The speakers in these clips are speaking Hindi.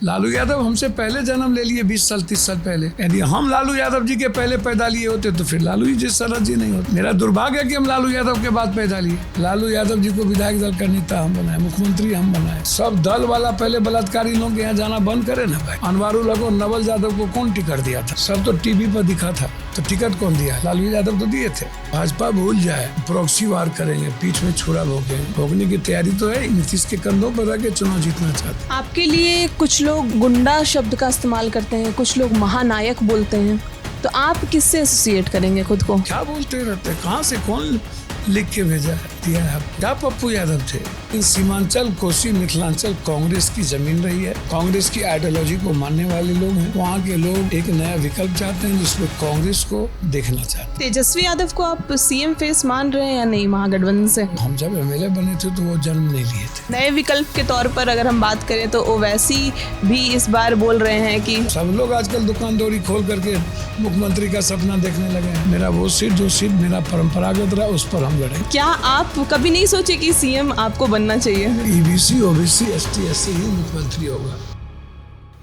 लालू यादव हमसे पहले जन्म ले लिए 20 साल 30 साल पहले। यदि हम लालू यादव जी के पहले पैदा लिए होते तो फिर लालू जी शरद जी नहीं होते। मेरा दुर्भाग्य है कि हम लालू यादव के बाद पैदा लिए। लालू यादव जी को विधायक दल का नेता हम बनाए, मुख्यमंत्री हम बनाए। सब दल वाला पहले बलात्कारी लोग के यहाँ जाना बंद करे ना भाई। अनवारुल हक और नवल यादव को कौन टिकट दिया था? सब तो टीवी पर दिखा था, तो टिकट कौन दिया? लालू यादव तो दिए थे। भाजपा भूल जाए, प्रॉक्सी वार करेंगे, पीठ में छुरा भोगने की तैयारी तो है। नीतीश के कंधों पर रह के चुनाव जीतना चाहते हैं। आपके लिए कुछ लोग गुंडा शब्द का इस्तेमाल करते हैं, कुछ लोग महानायक बोलते हैं, तो आप किससे एसोसिएट करेंगे खुद को? क्या बोलते रहते हैं? कहाँ से कौन लिख के भेजा है, दिया है? क्या पप्पू यादव थे? इन सीमांचल कोसी मिथिलांचल कांग्रेस की जमीन रही है। कांग्रेस की आइडियोलॉजी को मानने वाले लोग हैं। वहाँ के लोग एक नया विकल्प चाहते हैं जिसमें कांग्रेस को देखना चाहते हैं। तेजस्वी यादव को आप सीएम फेस मान रहे हैं या नहीं महागठबंधन से? हम जब एमएलए बने थे तो वो जन्म नहीं लिए थे। नए विकल्प के तौर पर अगर हम बात करें तो ओवैसी भी इस बार बोल रहे हैं कि सब लोग आजकल दुकानदारी खोल करके मुख्यमंत्री का सपना देखने लगे हैं। मेरा वो सीट जो सीट मेरा परंपरागत रहा उस पर हम लड़े। क्या आप कभी नहीं सोचे कि सीएम आपको बनना चाहिए? ईबीसी ओबीसी एसटी एससी ही मुख्यमंत्री होगा।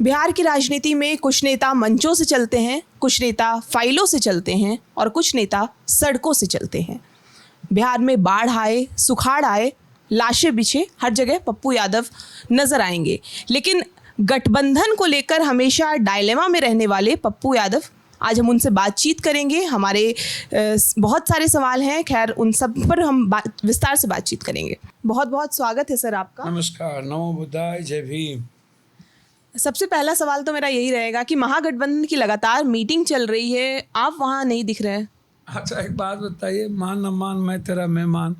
बिहार की राजनीति में कुछ नेता मंचों से चलते हैं, कुछ नेता फाइलों से चलते हैं और कुछ नेता सड़कों से चलते हैं। बिहार में बाढ़ आए, सुखाड़ आए, लाशें बिछे, हर जगह पप्पू यादव नजर आएंगे। लेकिन गठबंधन को लेकर हमेशा डायलेमा में रहने वाले पप्पू यादव, आज हम उनसे बातचीत करेंगे। हमारे बहुत सारे सवाल हैं, खैर उन सब पर हम विस्तार से बातचीत करेंगे। बहुत बहुत स्वागत है सर आपका। नमस्कार, नमो बुद्धाय, जय भीम। सबसे पहला सवाल तो मेरा यही रहेगा कि महागठबंधन की लगातार मीटिंग चल रही है, आप वहाँ नहीं दिख रहे हैं। अच्छा एक बात बताइए, मान न मान मैं तेरा मेहमान।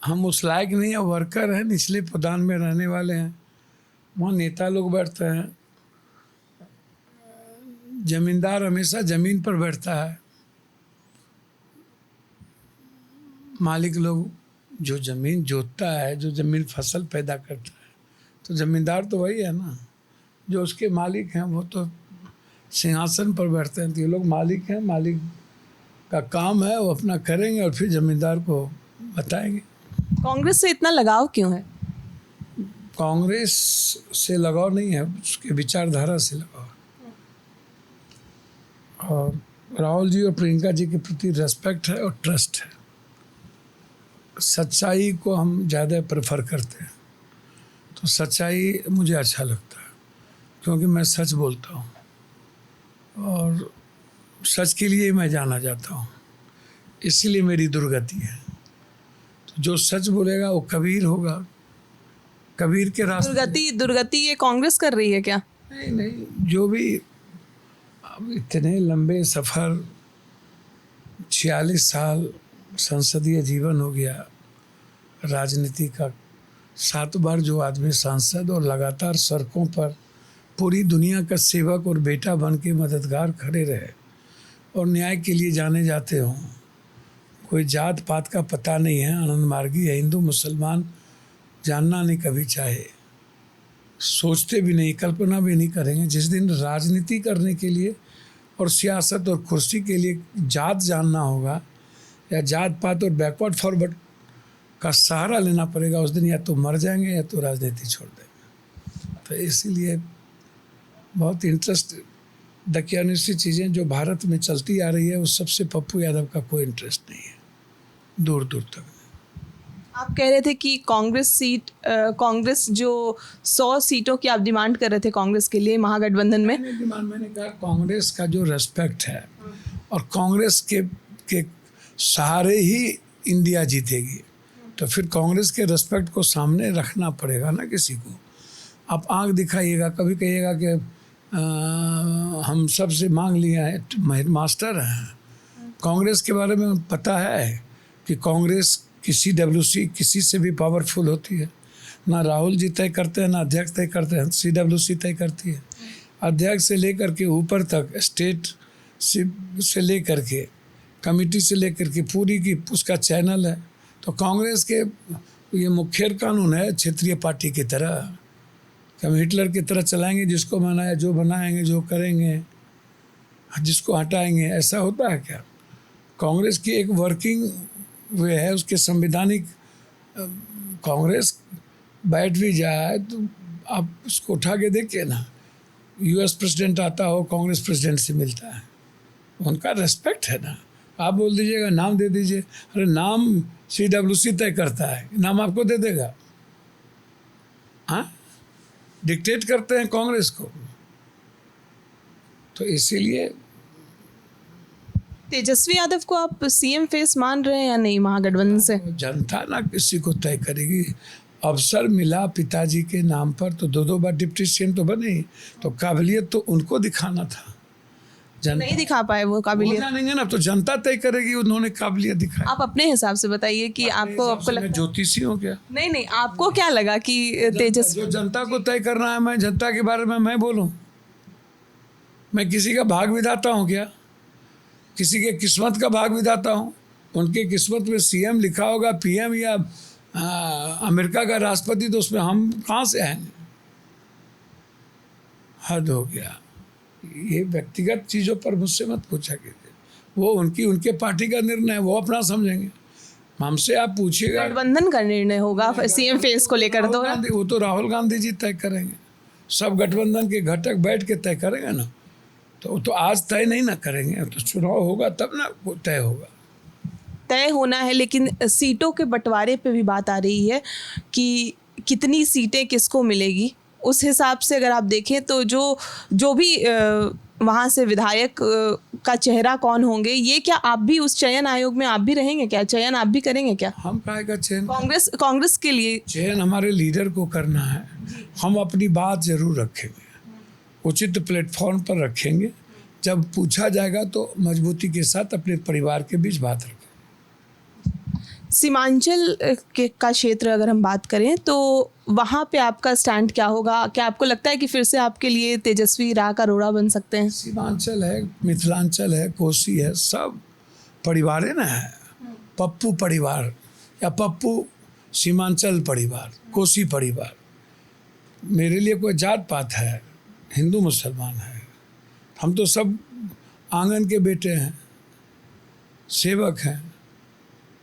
हम उस लायक नहीं है, वर्कर हैं, निचले पदान में रहने वाले हैं। वहाँ नेता लोग बैठते हैं, जमींदार हमेशा जमीन पर बैठता है। मालिक लोग जो जमीन जोतता है, जो जमीन फसल पैदा करता है, तो जमींदार तो वही है ना। जो उसके मालिक हैं वो तो सिंहासन पर बैठते हैं। तो ये लोग मालिक हैं, मालिक का काम है, वो अपना करेंगे और फिर जमींदार को बताएंगे। कांग्रेस से इतना लगाव क्यों है? कांग्रेस से लगाव नहीं है, उसके विचारधारा से लगाव है। और राहुल जी और प्रियंका जी के प्रति रेस्पेक्ट है और ट्रस्ट है। सच्चाई को हम ज़्यादा प्रेफर करते हैं, तो सच्चाई मुझे अच्छा लगता है क्योंकि मैं सच बोलता हूँ और सच के लिए मैं जाना जाता हूँ, इसीलिए मेरी दुर्गति है। तो जो सच बोलेगा वो कबीर होगा। कबीर के रास्ते दुर्गति ये कांग्रेस कर रही है क्या? नहीं, जो भी अब इतने लंबे सफ़र, 46 साल संसदीय जीवन हो गया, राजनीति का 7 बार जो आदमी सांसद और लगातार सड़कों पर पूरी दुनिया का सेवक और बेटा बन के मददगार खड़े रहे और न्याय के लिए जाने जाते हों। कोई जात पात का पता नहीं है, आनंद मार्गी है, हिंदू मुसलमान जानना नहीं कभी चाहे, सोचते भी नहीं, कल्पना भी नहीं करेंगे। जिस दिन राजनीति करने के लिए और सियासत और कुर्सी के लिए जात जानना होगा या जात पात और बैकवर्ड फॉरवर्ड का सहारा लेना पड़ेगा, उस दिन या तो मर जाएंगे या तो राजनीति छोड़ देंगे। तो इसीलिए बहुत इंटरेस्ट दकियानुसी चीज़ें जो भारत में चलती आ रही है, उस सबसे पप्पू यादव का कोई इंटरेस्ट नहीं है, दूर दूर तक। आप कह रहे थे कि कांग्रेस जो 100 सीटों की आप डिमांड कर रहे थे कांग्रेस के लिए महागठबंधन में। मैंने कहा कांग्रेस का जो रेस्पेक्ट है और कांग्रेस के सहारे ही इंडिया जीतेगी, तो फिर कांग्रेस के रेस्पेक्ट को सामने रखना पड़ेगा ना किसी को। आप आंख दिखाइएगा, कभी कहिएगा कि हम सबसे मांग लिया है, मास्टर हैं। कांग्रेस के बारे में पता है कि कांग्रेस किसी डब्ल्यूसी किसी से भी पावरफुल होती है। ना राहुल जी तय करते हैं, ना अध्यक्ष तय करते हैं, CWC तय करती है। अध्यक्ष से लेकर के ऊपर तक, स्टेट से लेकर के कमेटी से लेकर के पूरी की उसका चैनल है। तो कांग्रेस के ये मुखर कानून है क्षेत्रीय पार्टी की तरह, हम हिटलर की तरह चलाएंगे, जिसको बनाया जो बनाएंगे, जो करेंगे, जिसको हटाएंगे। ऐसा होता है क्या? कांग्रेस की एक वर्किंग वे है, उसके संवैधानिक। कांग्रेस बैठ भी जाए तो आप उसको उठा के देखिए ना, यूएस प्रेसिडेंट आता हो, कांग्रेस प्रेसिडेंट से मिलता है, उनका रेस्पेक्ट है ना। आप बोल दीजिएगा नाम दे दीजिए, अरे नाम CWC तय करता है, नाम आपको दे देगा? हाँ, डिक्टेट करते हैं कांग्रेस को। तो इसीलिए तेजस्वी यादव को आप सीएम फेस मान रहे हैं या नहीं महागठबंधन से? जनता ना किसी को तय करेगी। अवसर मिला पिताजी के नाम पर तो 2 बार डिप्टी CM तो बने ही, तो काबिलियत तो उनको दिखाना था। नहीं दिखा पाए वो वो काबिलियत। जानेंगे ना, तो जनता तय करेगी उन्होंने काबिलियत दिखाई। आप अपने हिसाब से बताइए कि आपको मैं लगता ज्योतिषी हूँ क्या? नहीं, आपको क्या लगा कि तेजस्वी? जो जनता को तय करना है, मैं जनता के बारे में मैं बोलूं? मैं किसी का भाग विधाता हूँ क्या? किसी के किस्मत का भाग विधाता हूँ? उनके किस्मत में CM लिखा होगा, PM या अमेरिका का राष्ट्रपति, तो उसमें हम कहाँ से आएंगे? हद हो गया। ये व्यक्तिगत चीज़ों पर मुझसे मत पूछा कीजिए, वो उनके पार्टी का निर्णय है, वो अपना समझेंगे। हमसे आप पूछिएगा, गठबंधन का निर्णय होगा सीएम फेस को लेकर तो। वो तो राहुल गांधी जी तय करेंगे, सब गठबंधन के घटक बैठ के तय करेंगे ना। तो आज तय नहीं ना करेंगे, तो चुनाव होगा तब ना तय होगा। तय होना है, लेकिन सीटों के बंटवारे पे भी बात आ रही है कि कितनी सीटें किसको मिलेगी। उस हिसाब से अगर आप देखें तो जो भी वहाँ से विधायक का चेहरा कौन होंगे, ये क्या आप भी उस चयन आयोग में आप भी रहेंगे क्या? चयन आप भी करेंगे क्या? हम काहे का चयन? कांग्रेस के लिए चयन हमारे लीडर को करना है। हम अपनी बात जरूर रखेंगे, उचित प्लेटफॉर्म पर रखेंगे। जब पूछा जाएगा तो मजबूती के साथ अपने परिवार के बीच बात रखेंगे। सीमांचल का क्षेत्र अगर हम बात करें तो वहाँ पे आपका स्टैंड क्या होगा? क्या आपको लगता है कि फिर से आपके लिए तेजस्वी राह का रोड़ा बन सकते हैं? सीमांचल है, मिथिलांचल है, कोसी है, सब परिवार है ना। पप्पू परिवार या पप्पू सीमांचल परिवार, कोसी परिवार, मेरे लिए कोई जात पात है, हिंदू मुसलमान है, हम तो सब आंगन के बेटे हैं, सेवक हैं।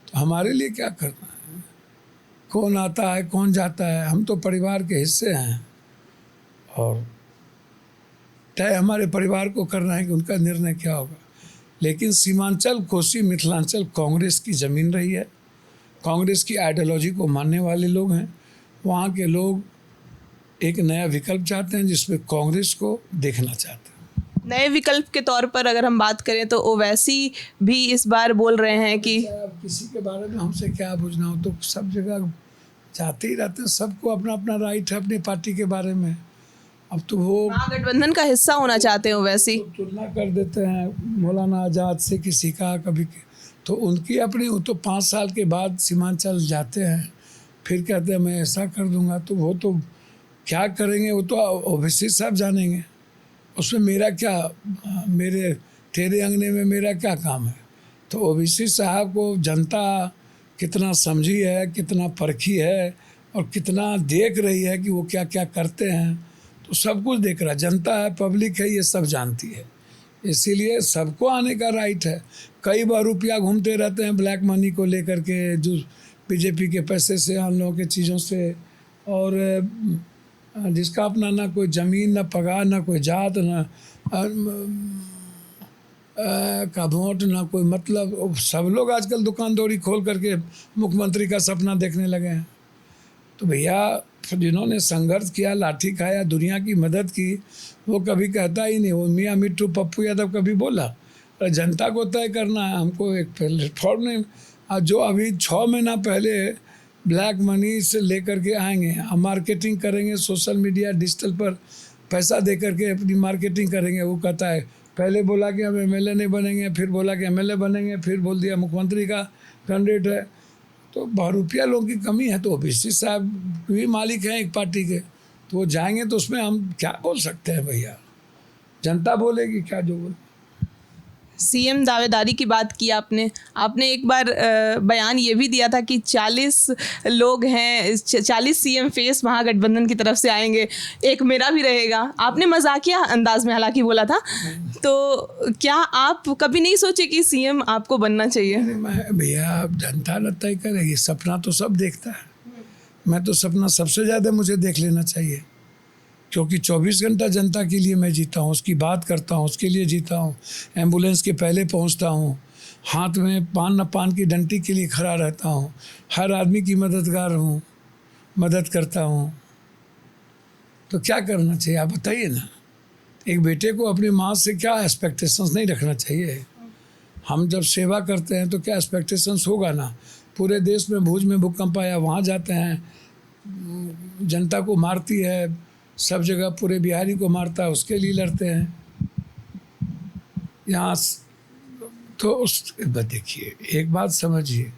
तो हमारे लिए क्या करना है? कौन आता है कौन जाता है, हम तो परिवार के हिस्से हैं और तय हमारे परिवार को करना है कि उनका निर्णय क्या होगा। लेकिन सीमांचल, कोसी, मिथिलांचल कांग्रेस की ज़मीन रही है, कांग्रेस की आइडियोलॉजी को मानने वाले लोग हैं। वहाँ के लोग एक नया विकल्प चाहते हैं जिसमें कांग्रेस को देखना चाहते हैं। नए विकल्प के तौर पर अगर हम बात करें तो ओवैसी भी इस बार बोल रहे हैं कि किसी के बारे में हमसे क्या पूछना हो, तो सब जगह जाते ही रहते हैं, सबको अपना अपना राइट है अपनी पार्टी के बारे में। अब तो वो महागठबंधन का हिस्सा होना चाहते हैं ओवैसी। तुलना कर देते हैं मौलाना आज़ाद से किसी का, कभी तो उनकी अपनी, वो तो 5 साल के बाद सीमांचल जाते हैं, फिर कहते हैं मैं ऐसा कर दूंगा। तो वो तो क्या करेंगे, वो तो ओवैसी साहब जानेंगे, उसमें मेरा क्या, मेरे तेरे अंगने में मेरा क्या काम है। तो ओवैसी साहब को जनता कितना समझी है, कितना परखी है और कितना देख रही है कि वो क्या क्या करते हैं, तो सब कुछ देख रहा है। जनता है, पब्लिक है, ये सब जानती है, इसीलिए सबको आने का राइट है। कई बार रुपया घूमते रहते हैं ब्लैक मनी को लेकर के, जो बीजेपी के पैसे से, हम लोगों के चीज़ों से, और जिसका अपना ना कोई ज़मीन, ना पगार, ना कोई जात, ना का वोट, ना कोई मतलब। सब लोग आजकल दुकानदौरी खोल करके मुख्यमंत्री का सपना देखने लगे हैं। तो भैया जिन्होंने संघर्ष किया, लाठी खाया, दुनिया की मदद की, वो कभी कहता ही नहीं। वो मियाँ मिट्टू पप्पू यादव कभी बोला? जनता को तय करना है, हमको एक प्लेटफॉर्म नहीं। जो अभी 6 महीना पहले ब्लैक मनी से लेकर के आएंगे, हम मार्केटिंग करेंगे, सोशल मीडिया डिजिटल पर पैसा दे करके अपनी मार्केटिंग करेंगे। वो कहता है, पहले बोला कि हम MLA नहीं बनेंगे, फिर बोला कि MLA बनेंगे, फिर बोल दिया मुख्यमंत्री का कैंडिडेट है। तो बहुत रुपया लोगों की कमी है, तो ओवैसी साहब भी मालिक हैं एक पार्टी के, तो वो जाएंगे तो उसमें हम क्या बोल सकते हैं भैया? जनता बोलेगी क्या जो बोले। सीएम दावेदारी की बात की आपने एक बार बयान ये भी दिया था कि 40 लोग हैं, 40 सीएम फेस महागठबंधन की तरफ से आएंगे, एक मेरा भी रहेगा। आपने मजाकिया अंदाज में हालांकि बोला था। तो क्या आप कभी नहीं सोचे कि सीएम आपको बनना चाहिए? मैं भैया, जनता न तय करेगी, सपना तो सब देखता है। मैं तो सपना सबसे ज़्यादा मुझे देख लेना चाहिए। क्योंकि 24 घंटा जनता के लिए मैं जीता हूँ, उसकी बात करता हूँ, उसके लिए जीता हूँ। एम्बुलेंस के पहले पहुँचता हूँ, हाथ में पान न पान की डंडी के लिए खड़ा रहता हूँ, हर आदमी की मददगार हूँ, मदद करता हूँ। तो क्या करना चाहिए आप बताइए ना। एक बेटे को अपनी माँ से क्या एक्सपेक्टेशंस नहीं रखना चाहिए। हम जब सेवा करते हैं तो क्या एक्सपेक्टेशंस होगा ना। पूरे देश में भुज में भूकंप आया, वहाँ जाते हैं, जनता को मारती है, सब जगह पूरे बिहारी को मारता है, उसके लिए लड़ते हैं। यहाँ तो उस देखिए एक बात समझिए,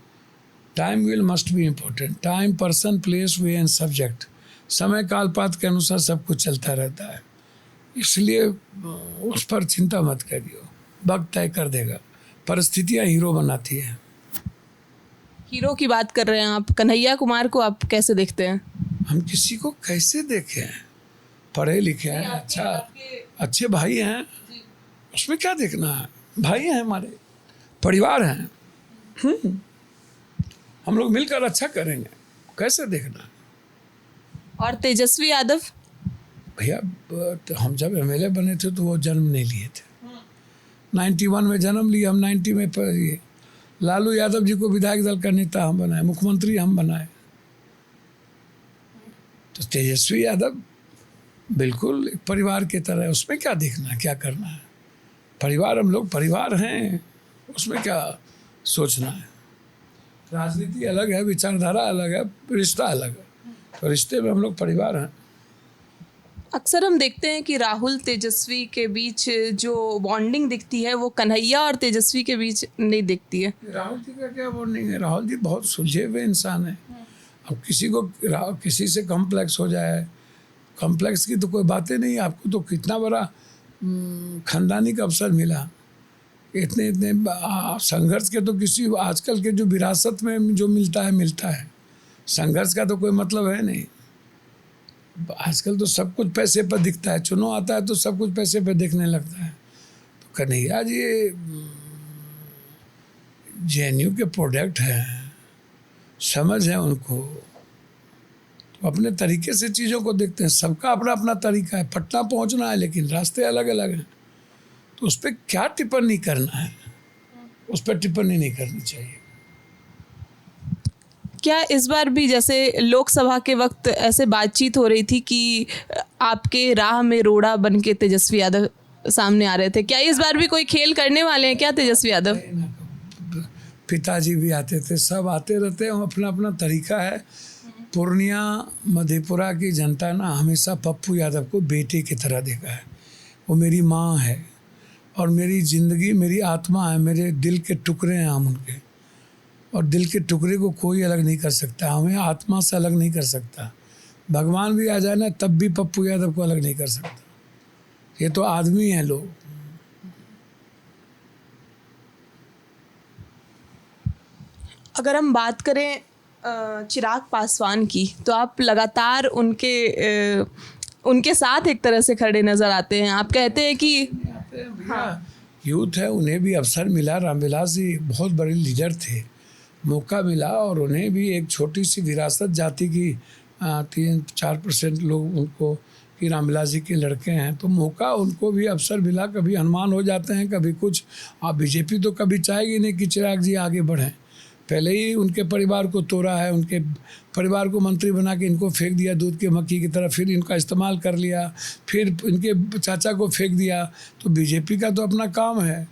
time will must be important. Time, person, place, way and subject, समय काल पात के अनुसार सब कुछ चलता रहता है। इसलिए उस पर चिंता मत करिए, वक्त तय कर देगा। परिस्थितियाँ हीरो बनाती हैं। हीरो की बात कर रहे हैं आप, कन्हैया कुमार को आप कैसे देखते हैं? हम किसी को कैसे देखें, पढ़े लिखे हैं, अच्छे भाई हैं, उसमें क्या देखना है। भाई हैं हमारे, परिवार हैं, हम लोग मिलकर अच्छा करेंगे, कैसे देखना है। और तेजस्वी यादव? भैया हम जब एमएलए बने थे तो वो जन्म नहीं लिए थे। 91 में जन्म लिया, हम 90 में ये लालू यादव जी को विधायक दल का नेता हम बनाए, मुख्यमंत्री हम बनाए। तो तेजस्वी यादव बिल्कुल एक परिवार की तरह है, उसमें क्या देखना है, क्या करना है। परिवार, हम लोग परिवार हैं, उसमें क्या सोचना है। राजनीति अलग है, विचारधारा अलग है, रिश्ता अलग है, तो रिश्ते में हम लोग परिवार हैं। अक्सर हम देखते हैं कि राहुल तेजस्वी के बीच जो बॉन्डिंग दिखती है वो कन्हैया और तेजस्वी के बीच नहीं दिखती है। राहुल जी का क्या बॉन्डिंग है, राहुल जी बहुत सुलझे हुए इंसान है। अब किसी को किसी से कॉम्प्लेक्स हो जाए, कॉम्प्लेक्स की तो कोई बातें नहीं। आपको तो कितना बड़ा खानदानी का अवसर मिला, इतने संघर्ष के तो किसी आजकल के जो विरासत में जो मिलता है, संघर्ष का तो कोई मतलब है नहीं। आजकल तो सब कुछ पैसे पर दिखता है, चुनाव आता है तो सब कुछ पैसे पर दिखने लगता है। तो कन्हैया जी जेएनयू के प्रोडक्ट हैं, समझ है उनको, तो अपने तरीके से चीज़ों को देखते हैं। सबका अपना अपना तरीका है, पटना पहुंचना है लेकिन रास्ते अलग अलग हैं। तो उस पर क्या टिप्पणी करना है, उस पर टिप्पणी नहीं करनी चाहिए। क्या इस बार भी जैसे लोकसभा के वक्त ऐसे बातचीत हो रही थी कि आपके राह में रोड़ा बन के तेजस्वी यादव सामने आ रहे थे, क्या इस बार भी कोई खेल करने वाले हैं क्या तेजस्वी यादव? पिताजी भी आते थे, सब आते रहते हैं, अपना अपना तरीका है। पूर्णिया मधेपुरा की जनता ना हमेशा पप्पू यादव को बेटे की तरह देखा है। वो मेरी माँ है और मेरी ज़िंदगी, मेरी आत्मा है, मेरे दिल के टुकड़े हैं हम उनके। और दिल के टुकड़े को कोई अलग नहीं कर सकता, हमें आत्मा से अलग नहीं कर सकता। भगवान भी आ जाए ना तब भी पप्पू यादव को अलग नहीं कर सकता। ये तो आदमी हैं लोग। अगर हम बात करें चिराग पासवान की, तो आप लगातार उनके साथ एक तरह से खड़े नज़र आते हैं। आप कहते हैं कि यूथ है, उन्हें भी अवसर मिला। रामविलास जी बहुत बड़े लीडर थे, मौका मिला और उन्हें भी एक छोटी सी विरासत जाति की 3-4% लोग उनको कि रामविलास जी के लड़के हैं, तो मौका उनको भी अवसर मिला। कभी हनुमान हो जाते हैं, कभी कुछ। आप बीजेपी तो कभी चाहेगी नहीं कि चिराग जी आगे बढ़ें। पहले ही उनके परिवार को तोड़ा है, उनके परिवार को मंत्री बना के इनको फेंक दिया दूध की मक्खी की तरह, फिर इनका इस्तेमाल कर लिया, फिर इनके चाचा को फेंक दिया। तो बीजेपी का तो अपना काम है।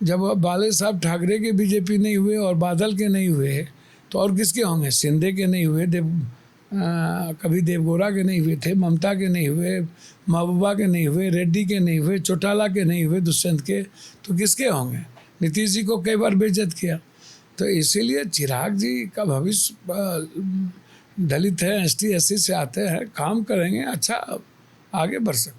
जब बाले साहब ठाकरे के बीजेपी नहीं हुए और बादल के नहीं हुए तो और किसके होंगे? शिंदे के नहीं हुए, कभी देवगौड़ा के नहीं हुए थे, ममता के नहीं हुए, महबूबा के नहीं हुए, रेड्डी के नहीं हुए, चौटाला के नहीं हुए, दुष्यंत के, तो किसके होंगे? नीतीश जी को कई बार बेइज्जत किया। तो इसीलिए चिराग जी का भविष्य दलित है, ST SC से आते हैं, काम करेंगे, अच्छा आगे बढ़ सकते हैं।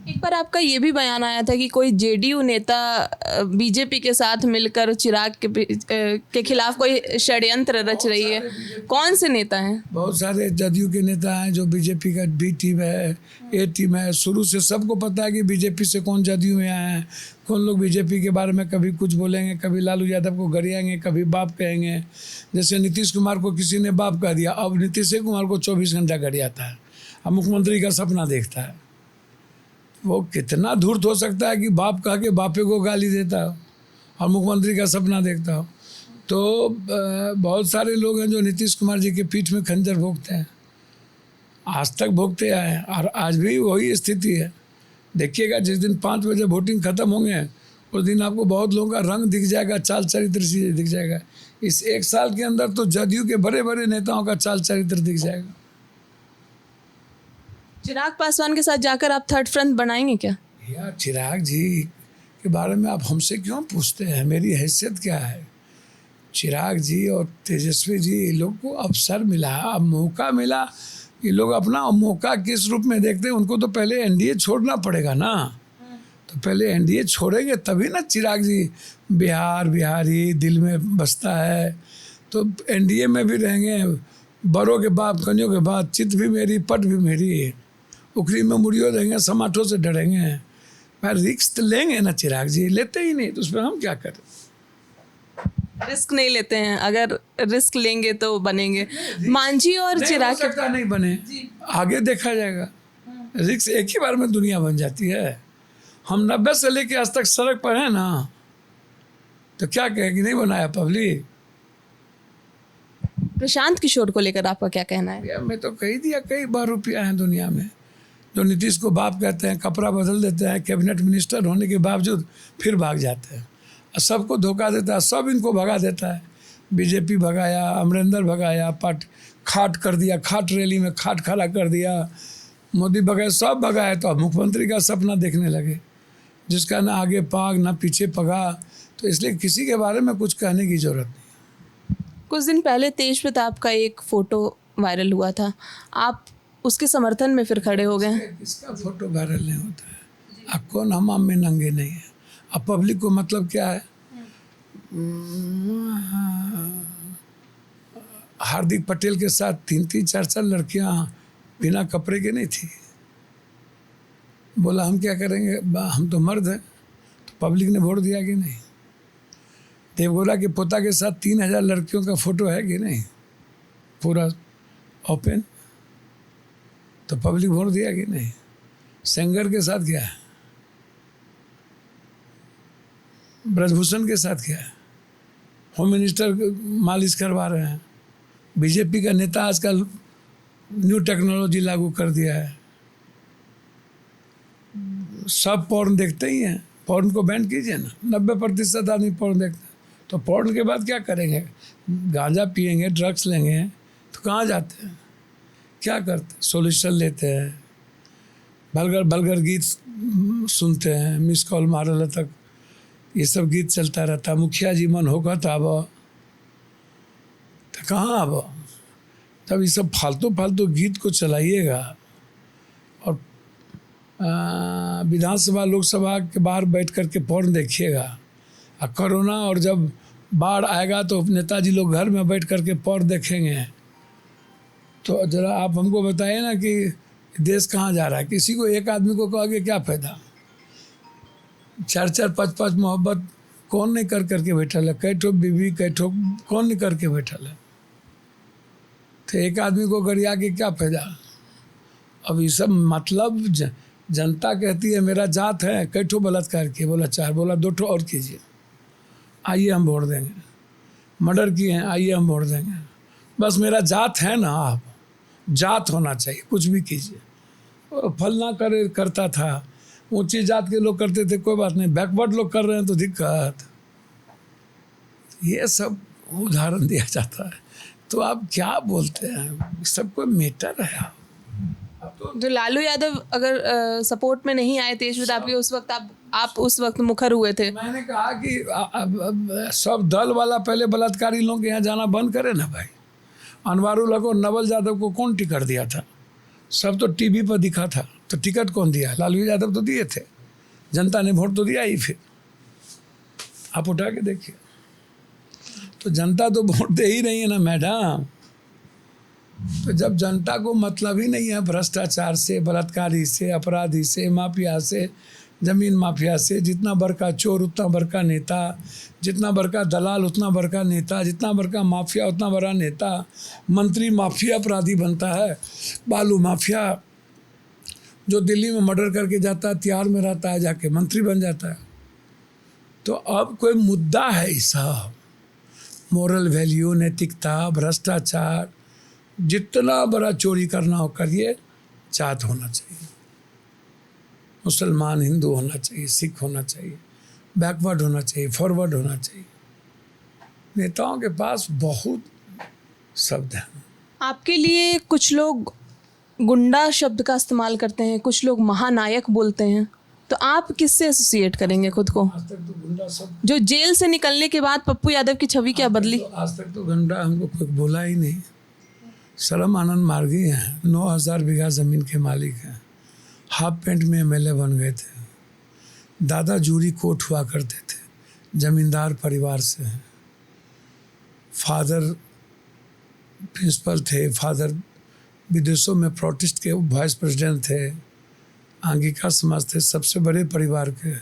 एक बार आपका ये भी बयान आया था कि कोई JDU नेता बीजेपी के साथ मिलकर चिराग के खिलाफ कोई षड्यंत्र रच रही है। कौन से नेता हैं? बहुत सारे जदयू के नेता हैं जो बीजेपी का B टीम है, A टीम है। शुरू से सबको पता है कि बीजेपी से कौन जदयू में आए हैं, कौन लोग बीजेपी के बारे में कभी कुछ बोलेंगे, कभी लालू यादव को गरियाएंगे, कभी बाप कहेंगे। जैसे नीतीश कुमार को किसी ने बाप कह दिया, अब नीतीश कुमार को 24 घंटा गरियाता है। अब मुख्यमंत्री का सपना देखता है, वो कितना धूर्त हो सकता है कि बाप कह के बापे को गाली देता हो और मुख्यमंत्री का सपना देखता हो। तो बहुत सारे लोग हैं जो नीतीश कुमार जी के पीठ में खंजर भोगते हैं, आज तक भोगते आए हैं और आज भी वही स्थिति है। देखिएगा जिस दिन 5 बजे वोटिंग खत्म होंगे उस दिन आपको बहुत लोगों का रंग दिख जाएगा, चाल चरित्र से दिख जाएगा। इस 1 साल के अंदर तो जदयू के बड़े बड़े नेताओं का चाल चरित्र दिख जाएगा। चिराग पासवान के साथ जाकर आप थर्ड फ्रंट बनाएंगे क्या? यार चिराग जी के बारे में आप हमसे क्यों पूछते हैं? मेरी हैसियत क्या है? चिराग जी और तेजस्वी जी, ये लोग को अवसर मिला, अब मौका मिला, ये लोग अपना मौका किस रूप में देखते हैं? उनको तो पहले एनडीए छोड़ना पड़ेगा ना, तो पहले एनडीए छोड़ेंगे तभी ना चिराग जी बिहारी दिल में बसता है, तो एनडीए में भी रहेंगे। बड़ों के बाप कन्यों के बाद चित भी मेरी पट भी मेरी, उखरी में मुड़ियों देंगे, समाठों से डरेंगे। मैं रिस्क लेंगे ना चिराग जी, लेते ही नहीं, तो उस पर हम क्या करें? रिस्क नहीं लेते हैं, अगर रिस्क लेंगे तो बनेंगे। मांझी और चिराग हो सकता नहीं बने, आगे देखा जाएगा। रिस्क एक ही बार में दुनिया बन जाती है। हम 90 से लेके आज तक सड़क पर हैं ना, तो क्या कहेगी नहीं बनाया पब्लिक। प्रशांत किशोर को लेकर आपका क्या कहना है? मैं तो कही दिया, कई बार रुपया है दुनिया में, जो नीतीश को बाप कहते हैं, कपड़ा बदल देते हैं, कैबिनेट मिनिस्टर होने के बावजूद फिर भाग जाते हैं, सबको धोखा देता है, सब इनको भगा देता है। बीजेपी भगाया, अमरिंदर भगाया, पार्टी खाट कर दिया, खाट रैली में खाट खड़ा कर दिया, मोदी भगाया, सब भगाया। तो अब मुख्यमंत्री का सपना देखने लगे, जिसका ना आगे पाग ना पीछे पगा, तो इसलिए किसी के बारे में कुछ कहने की जरूरत नहीं। कुछ दिन पहले तेज प्रताप का एक फोटो वायरल हुआ था, आप उसके समर्थन में फिर खड़े हो गए। किसका फोटो वायरल नहीं होता है? अब कौन हमाम में नंगे नहीं है? अब पब्लिक को मतलब क्या है? हार्दिक पटेल के साथ 3-3 4-4 लड़कियां बिना कपड़े के नहीं थी। बोला हम क्या करेंगे, हम तो मर्द हैं, तो पब्लिक ने वोट दिया कि नहीं? देवगौड़ा के पोता के साथ 3000 लड़कियों का फोटो है कि नहीं, पूरा ओपन, तो पब्लिक वोट दिया कि नहीं? सेंगर के साथ क्या है? ब्रजभूषण के साथ क्या है? होम मिनिस्टर मालिश करवा रहे हैं। बीजेपी का नेता आजकल न्यू टेक्नोलॉजी लागू कर दिया है, सब पॉर्न देखते ही हैं। पॉर्न को बैन कीजिए ना, 90% आदमी पॉर्न देखते हैं, तो पॉर्न के बाद क्या करेंगे? गांजा पिएंगे, ड्रग्स लेंगे, तो कहाँ जाते हैं, क्या करते हैं? सॉल्यूशन लेते हैं, बलगर गीत सुनते हैं, मिस कॉल मारल तक ये सब गीत चलता रहता। मुखिया जी मन होगा तो अब तो कहाँ अब, तब ये सब फालतू गीत को चलाइएगा और विधानसभा लोकसभा के बाहर बैठ करके पॉर्न देखिएगा। और कोरोना और जब बाढ़ आएगा तो नेताजी लोग घर में बैठ करके पॉर्न देखेंगे। तो ज़रा आप हमको बताइए ना कि देश कहाँ जा रहा है? किसी को एक आदमी को कहोगे क्या फ़ायदा? 4-4 5-5 मोहब्बत कौन नहीं कर करके बैठल है? कई ठो बीवी, कई ठो कौन नहीं करके बैठल है? तो एक आदमी को गरिया के क्या फ़ायदा? अब ये सब मतलब जनता कहती है मेरा जात है, कई ठो बलात्कार किए, बोला 4, बोला 2 ठो और कीजिए, आइए हम वोट देंगे। मर्डर किए हैं, आइए हम वोट देंगे। बस मेरा जात है ना, आप जात होना चाहिए, कुछ भी कीजिए। फलना करता था, ऊंची जात के लोग करते थे, कोई बात नहीं, बैकवर्ड लोग कर रहे हैं तो दिक्कत। ये सब उदाहरण दिया जाता है, तो आप क्या बोलते हैं? सब कोई मैटर है। जो लालू यादव अगर सपोर्ट में नहीं आए तेज प्रताप के, उस वक्त आप उस वक्त मुखर हुए थे। मैंने कहा कि सब दल वाला पहले बलात्कारी लोग के यहाँ जाना बंद करे ना भाई। अनवारुल्लाह को, नवल यादव को कौन टिकट दिया था? सब तो टीवी पर दिखा था, तो टिकट कौन दिया? लालू यादव तो दिए थे, जनता ने वोट तो दिया ही। फिर आप उठा के देखिए, तो जनता तो वोट दे ही रही है ना मैडम। तो जब जनता को मतलब ही नहीं है भ्रष्टाचार से, बलात्कारी से, अपराधी से, माफिया से, जमीन माफिया से, जितना बड़का चोर उतना बड़का नेता, जितना बड़का दलाल उतना बड़का नेता, जितना बड़का माफिया उतना बड़ा नेता, मंत्री माफिया अपराधी बनता है, बालू माफिया जो दिल्ली में मर्डर करके जाता है, तिहाड़ में रहता है, जाके मंत्री बन जाता है। तो अब कोई मुद्दा है ये सब, मोरल वैल्यू, नैतिकता, भ्रष्टाचार, जितना बड़ा चोरी करना हो करिए, जात होना चाहिए, मुसलमान हिंदू होना चाहिए, सिख होना चाहिए, बैकवर्ड होना चाहिए, फॉरवर्ड होना चाहिए। नेताओं के पास बहुत शब्द हैं। आपके लिए कुछ लोग गुंडा शब्द का इस्तेमाल करते हैं, कुछ लोग महानायक बोलते हैं, तो आप किससे एसोसिएट करेंगे खुद को? आज तक तो गुंडा शब्द, जो जेल से निकलने के बाद पप्पू यादव की छवि क्या बदली? आज तक तो गुंडा हमको कोई बोला ही नहीं। शर्म आनंद मार्गी हैं, 9,000 बीघा ज़मीन के मालिक हैं, हाफ पेंट में एमएलए बन गए थे, दादा जूरी कोट हुआ करते थे, जमींदार परिवार से हैं, फादर प्रिंसिपल थे, फादर विदेशों में प्रोटेस्ट के वाइस प्रेसिडेंट थे, आंगिका समाज थे, सबसे बड़े परिवार के।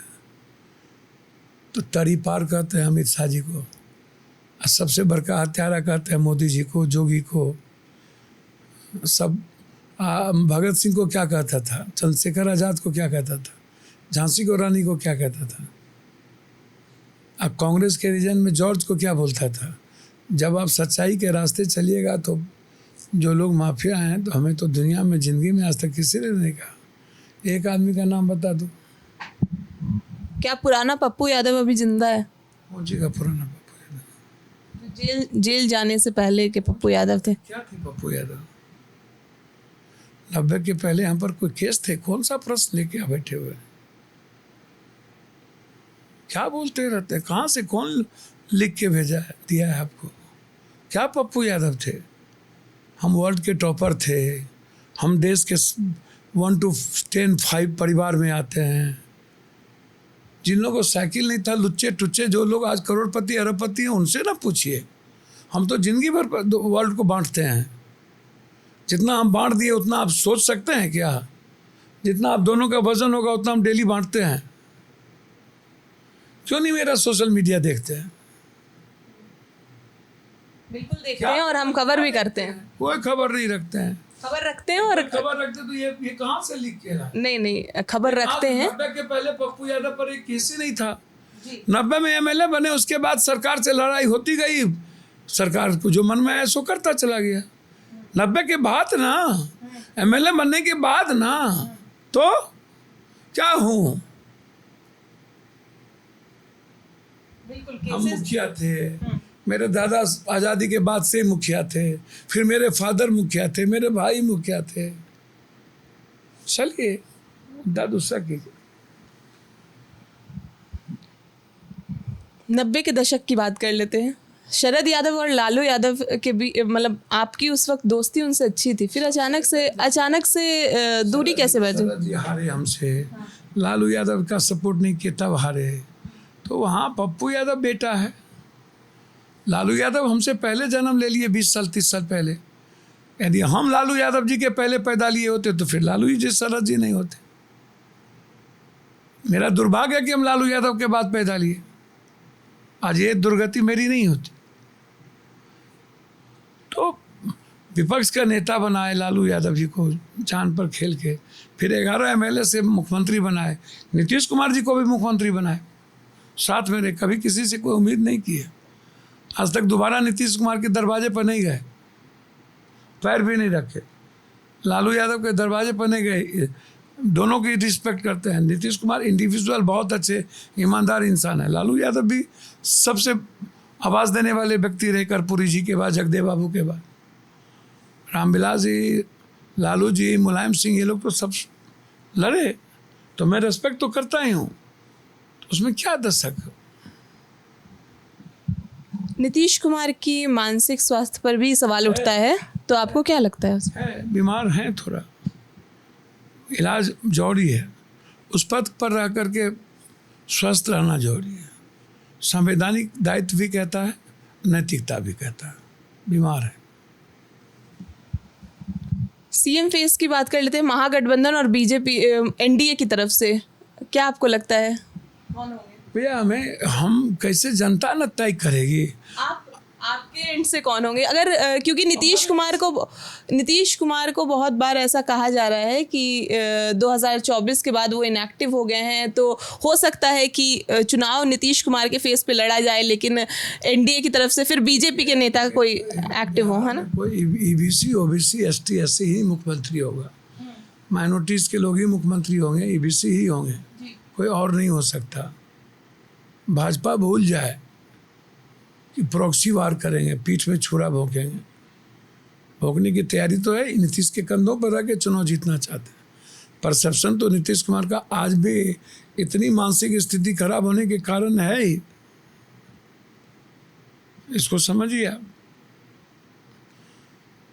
तो तरी पार कहते हैं अमित शाह जी को, और सबसे बड़का हत्यारा कहते हैं मोदी जी को, जोगी को। सब भगत सिंह को क्या कहता था, चंद्रशेखर आज़ाद को क्या कहता था, झांसी को रानी को क्या कहता था। अब कांग्रेस के रीजन में जॉर्ज को क्या बोलता था। जब आप सच्चाई के रास्ते चलिएगा तो जो लोग माफिया हैं, तो हमें तो दुनिया में ज़िंदगी में आज तक किसी ने नहीं कहा। एक आदमी का नाम बता दो। क्या पुराना पप्पू यादव अभी जिंदा है? पहुंची का पुराना पप्पू यादव, जेल जाने से पहले के पप्पू यादव थे? क्या थे पप्पू यादव? 90 के पहले हम पर कोई केस थे? कौन सा प्रश्न लेके बैठे हुए? क्या बोलते रहते हैं? कहाँ से कौन लिख के भेजा है, दिया है आपको? क्या पप्पू यादव थे? हम वर्ल्ड के टॉपर थे, हम देश के 1 to 10 5 परिवार में आते हैं। जिन लोगों को साइकिल नहीं था, लुच्चे टुच्चे जो लोग आज करोड़पति अरबपति हैं, उनसे ना पूछिए। हम तो जिंदगी भर वर्ल्ड को बांटते हैं। जितना हम बांट दिए उतना आप सोच सकते हैं क्या? जितना आप दोनों का वजन होगा उतना हम डेली बांटते हैं। क्यों नहीं मेरा सोशल मीडिया देखते हैं? बिल्कुल देखते हैं और हम खबर भी करते हैं। कोई खबर नहीं रखते हैं। खबर रखते हैं और खबर रखते तो ये कहाँ से लिख के लाए? नहीं खबर रखते हैं। 90 के पहले पप्पू यादव पर एक केस ही नहीं था। 90 में एमएलए बने, उसके बाद सरकार से लड़ाई होती गई, सरकार को जो मन में आया सो करता चला गया। 90 के बाद ना, एमएलए बनने के बाद ना, तो क्या हूँ? हम मुखिया थे, मेरे दादा आज़ादी के बाद से मुखिया थे, फिर मेरे फादर मुखिया थे, मेरे भाई मुखिया थे। चलिए दादूसा की 90 के दशक की बात कर लेते हैं। शरद यादव और लालू यादव के भी, मतलब आपकी उस वक्त दोस्ती उनसे अच्छी थी, फिर अचानक से दूरी कैसे बढ़ी? शरद जी हारे हमसे, लालू यादव का सपोर्ट नहीं किया तब हारे। तो वहाँ पप्पू यादव बेटा है, लालू यादव हमसे पहले जन्म ले लिए, 20 साल 30 साल पहले। यदि हम लालू यादव जी के पहले पैदा लिए होते तो फिर लालू जी शरद जी नहीं होते। मेरा दुर्भाग्य है कि हम लालू यादव के बाद पैदा लिए, आज ये दुर्गति मेरी नहीं होती। तो विपक्ष का नेता बनाए लालू यादव जी को जान पर खेल के, फिर 11 एमएलए से मुख्यमंत्री बनाए, नीतीश कुमार जी को भी मुख्यमंत्री बनाए साथ में। कभी किसी से कोई उम्मीद नहीं की है। आज तक दोबारा नीतीश कुमार के दरवाजे पर नहीं गए, पैर भी नहीं रखे। लालू यादव के दरवाजे पर नहीं गए। दोनों की रिस्पेक्ट करते हैं। नीतीश कुमार इंडिविजुअल बहुत अच्छे ईमानदार इंसान है, लालू यादव भी सबसे आवाज़ देने वाले व्यक्ति रहे, कर्पूरी जी के बाद, जगदेव बाबू के बाद, रामविलास जी, लालू जी, मुलायम सिंह, ये लोग तो सब लड़े, तो मैं रेस्पेक्ट तो करता ही हूँ। तो उसमें क्या दशक? नीतीश कुमार की मानसिक स्वास्थ्य पर भी सवाल उठता है, तो आपको क्या लगता है उसमें? है, बीमार हैं, थोड़ा इलाज जरूरी है। उस पद पर रह करके स्वस्थ रहना जरूरी है। संवैधानिक दायित्व भी कहता है, नैतिकता भी कहता है। बीमार है। सीएम फेस की बात कर लेते हैं। महागठबंधन और बीजेपी एनडीए की तरफ से क्या आपको लगता है कौन होंगे? भैया हम कैसे जनता न तय करेगी? आपके आपके एंड से कौन होंगे अगर क्योंकि नीतीश कुमार को बहुत बार ऐसा कहा जा रहा है कि 2024 के बाद वो इनएक्टिव हो गए हैं, तो हो सकता है कि चुनाव नीतीश कुमार के फेस पे लड़ा जाए, लेकिन एनडीए की तरफ से फिर बीजेपी के नेता कोई एक्टिव हो, है ना? कोई ईबीसी ओबीसी एसटी एससी ही मुख्यमंत्री होगा, माइनॉरिटीज के लोग ही मुख्यमंत्री होंगे, ईबीसी ही होंगे, कोई और नहीं हो सकता। भाजपा भूल जाए कि प्रॉक्सी वार करेंगे, पीठ में छुरा भोंकेंगे। भोंकने की तैयारी तो है, नीतीश के कंधों पर रह के चुनाव जीतना चाहते हैं। परसेप्शन तो नीतीश कुमार का आज भी इतनी मानसिक स्थिति खराब होने के कारण है ही, इसको समझिए आप।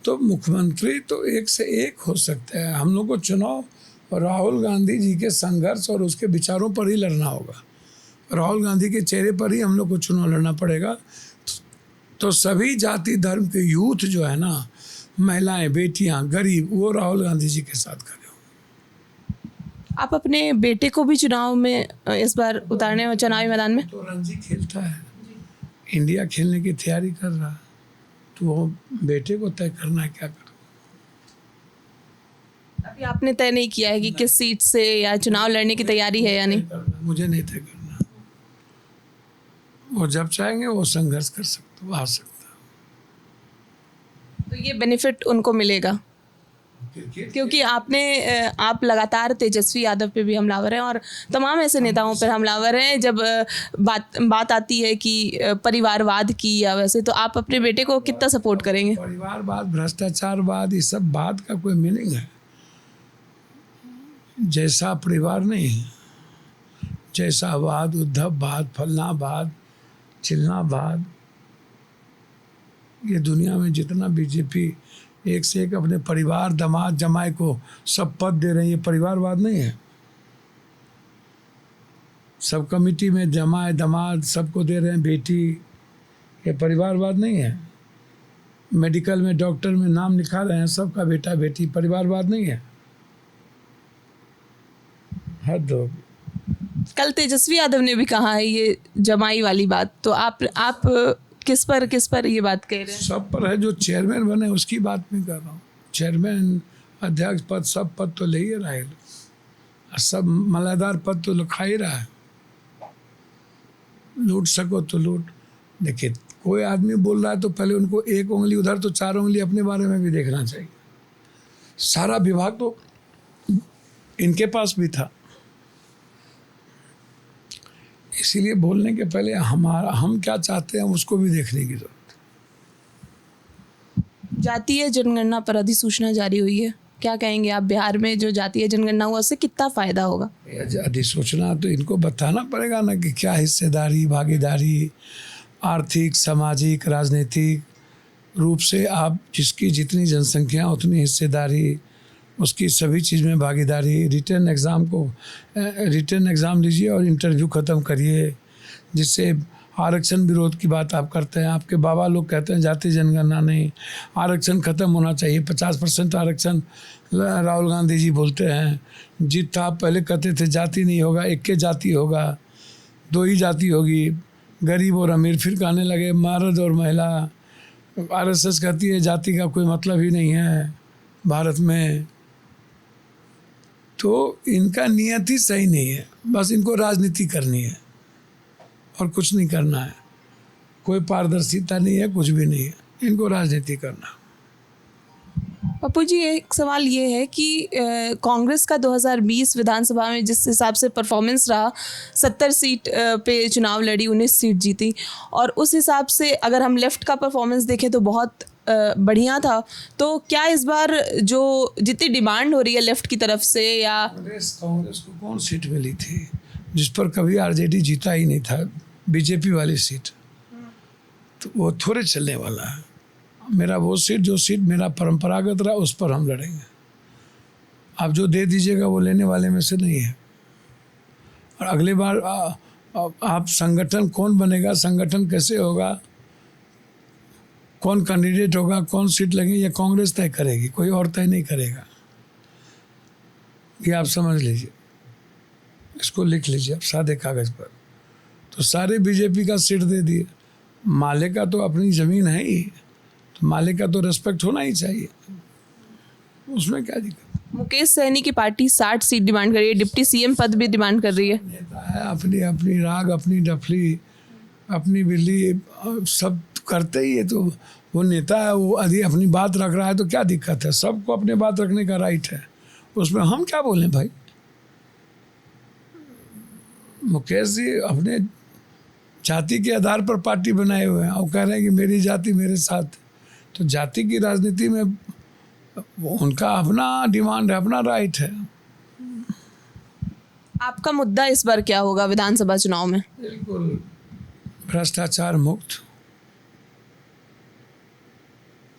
तो मुख्यमंत्री तो एक से एक हो सकते हैं। हम लोग को चुनाव राहुल गांधी जी के संघर्ष और उसके विचारों पर ही लड़ना होगा। राहुल गांधी के चेहरे पर ही हम लोग को चुनाव लड़ना पड़ेगा। तो सभी जाति धर्म के यूथ जो है ना, महिलाएं, बेटियां, गरीब, वो राहुल गांधी जी के साथ खड़े हों। आप अपने बेटे को भी चुनाव में इस बार उतारने में, चुनावी मैदान में? तो रणजी खेलता है, इंडिया खेलने की तैयारी कर रहा है, तो वो बेटे को तय करना है क्या करो। अभी आपने तय नहीं किया है कि किस सीट से या चुनाव लड़ने की तैयारी है या नहीं? मुझे नहीं तय करना। वो जब चाहेंगे वो संघर्ष कर सकते, वो आ सकता। तो ये बेनिफिट उनको मिलेगा क्योंकि आप लगातार तेजस्वी यादव पे भी हमलावर हैं और तमाम ऐसे नेताओं पर हमलावर हैं। जब बात आती है कि परिवारवाद की या वैसे, तो आप अपने बेटे को कितना सपोर्ट करेंगे? परिवारवाद, भ्रष्टाचारवाद, ये सब बात का कोई मीनिंग है? जैसा परिवार नहीं है, जैसा वाद, उद्धववाद, फलनावाद, चिलनावाद, ये दुनिया में जितना बीजेपी एक से एक अपने परिवार, दामाद, जमाई को सब पद दे रहे हैं, ये परिवारवाद नहीं है? सब कमेटी में जमाई, दामाद सबको दे रहे हैं बेटी, ये परिवारवाद नहीं है? मेडिकल में, डॉक्टर में नाम लिखा रहे हैं सबका बेटा बेटी, परिवारवाद नहीं है? हद हो। कल तेजस्वी यादव ने भी कहा है ये जमाई वाली बात, तो आप किस पर ये बात कह रहे हैं? सब पर है। जो चेयरमैन बने उसकी बात नहीं कर रहा हूँ। चेयरमैन, अध्यक्ष पद, सब पद तो ले ही रहा है, सब मलादार पद तो खा ही रहा है। लूट सको तो लूट। देखिए, कोई आदमी बोल रहा है तो पहले उनको एक उंगली उधर तो चार उंगली अपने बारे में भी देखना चाहिए। सारा विभाग तो इनके पास भी था, इसीलिए बोलने के पहले हम क्या चाहते हैं उसको भी देखने की जरूरत है। जातीय जनगणना पर अधिसूचना जारी हुई है, क्या कहेंगे आप? बिहार में जो जातीय जनगणना हुआ उससे कितना फायदा होगा? अधिसूचना तो इनको बताना पड़ेगा ना कि क्या हिस्सेदारी, भागीदारी, आर्थिक, सामाजिक, राजनीतिक रूप से आप जिसकी जितनी जनसंख्या उतनी हिस्सेदारी, उसकी सभी चीज़ में भागीदारी। रिटर्न एग्ज़ाम लीजिए और इंटरव्यू ख़त्म करिए, जिससे आरक्षण विरोध की बात आप करते हैं। आपके बाबा लोग कहते हैं जाति जनगणना नहीं, आरक्षण ख़त्म होना चाहिए। 50% आरक्षण राहुल गांधी जी बोलते हैं। जीत था, पहले कहते थे जाति नहीं होगा, एक के जाति होगा, दो ही जाति होगी, गरीब और अमीर। फिर कहने लगे मर्द और महिला। आरएसएस कहती है जाति का कोई मतलब ही नहीं है भारत में। तो इनका नियत ही सही नहीं है, बस इनको राजनीति करनी है और कुछ नहीं करना है। कोई पारदर्शिता नहीं है, कुछ भी नहीं है, इनको राजनीति करना। पप्पू जी, एक सवाल ये है कि कांग्रेस का 2020 विधानसभा में जिस हिसाब से परफॉर्मेंस रहा, 70 सीट पे चुनाव लड़ी, 19 सीट जीती, और उस हिसाब से अगर हम लेफ्ट का परफॉर्मेंस देखें तो बहुत बढ़िया था। तो क्या इस बार जो जितनी डिमांड हो रही है लेफ्ट की तरफ से, या कांग्रेस को कौन सीट मिली थी जिस पर कभी आरजेडी जीता ही नहीं था? बीजेपी वाली सीट, तो वो थोड़े चलने वाला है। मेरा वो सीट, जो सीट मेरा परंपरागत रहा, उस पर हम लड़ेंगे। आप जो दे दीजिएगा वो लेने वाले में से नहीं है। और अगली बार आप संगठन कौन बनेगा, संगठन कैसे होगा, कौन कैंडिडेट होगा, कौन सीट लगेगी, ये कांग्रेस तय करेगी, कोई और तय नहीं करेगा। ये आप समझ लीजिए, इसको लिख लीजिए आप सादे कागज़ पर। तो सारे बीजेपी का सीट दे दिए, मालिक का तो अपनी ज़मीन है ही, तो मालिक का तो रेस्पेक्ट होना ही चाहिए, उसमें क्या दिक्कत। मुकेश सहनी की पार्टी 60 सीट डिमांड कर रही है, डिप्टी सीएम पद भी डिमांड कर रही है। नेता है, अपनी अपनी राग, अपनी डफली, अपनी बिल्ली, सब करते ही है। तो वो नेता है, वो यदि अपनी बात रख रहा है तो क्या दिक्कत है, सबको अपनी बात रखने का राइट है, उसमें हम क्या बोलें भाई। मुकेश जी अपने जाति के आधार पर पार्टी बनाए हुए हैं और कह रहे हैं कि मेरी जाति मेरे साथ। तो जाति की राजनीति में उनका अपना डिमांड है, अपना राइट है। आपका मुद्दा इस बार क्या होगा विधानसभा चुनाव में? बिल्कुल भ्रष्टाचार मुक्त,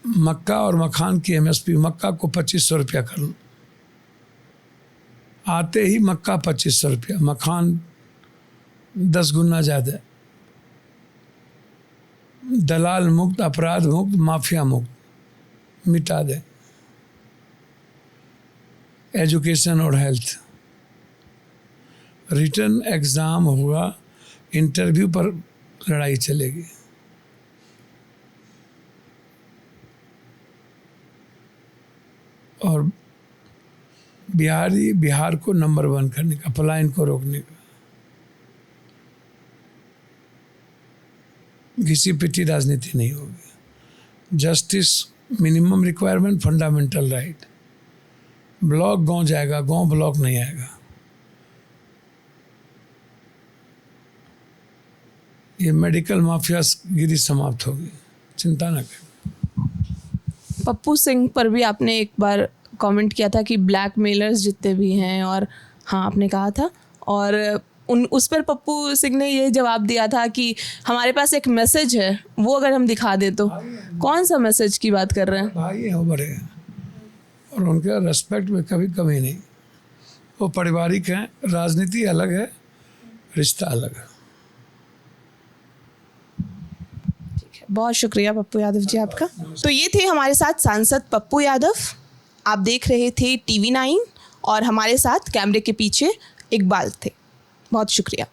मक्का और मखान की एमएसपी, मक्का को 2500 रुपया कर लो, आते ही मक्का 2500 रुपया, मखान 10 गुना ज़्यादा, दलाल मुक्त, अपराध मुक्त, माफिया मुक्त, मिटा दे। एजुकेशन और हेल्थ, रिटर्न एग्ज़ाम होगा, इंटरव्यू पर लड़ाई चलेगी। और बिहार को नंबर 1 करने का, पलायन को रोकने का। घिसी पिटी राजनीति नहीं होगी। Justice, minimum requirement, fundamental right. Block गांव जाएगा, गांव ब्लॉक नहीं आएगा। ये मेडिकल माफिया गिरी समाप्त होगी, चिंता न करें। पप्पू सिंह पर भी आपने एक बार कमेंट किया था कि ब्लैकमेलर्स जितने भी हैं, और हाँ आपने कहा था, और उस पर पप्पू सिंह ने ये जवाब दिया था कि हमारे पास एक मैसेज है, वो अगर हम दिखा दें तो। कौन सा मैसेज की बात कर रहे हैं? भाई हैं वो बड़े हैं और उनके रेस्पेक्ट में कभी कमी नहीं। वो पारिवारिक हैं, राजनीति अलग है, रिश्ता अलग है। बहुत शुक्रिया पप्पू यादव जी आपका। तो ये थे हमारे साथ सांसद पप्पू यादव। आप देख रहे थे TV9 और हमारे साथ कैमरे के पीछे इकबाल थे। बहुत शुक्रिया।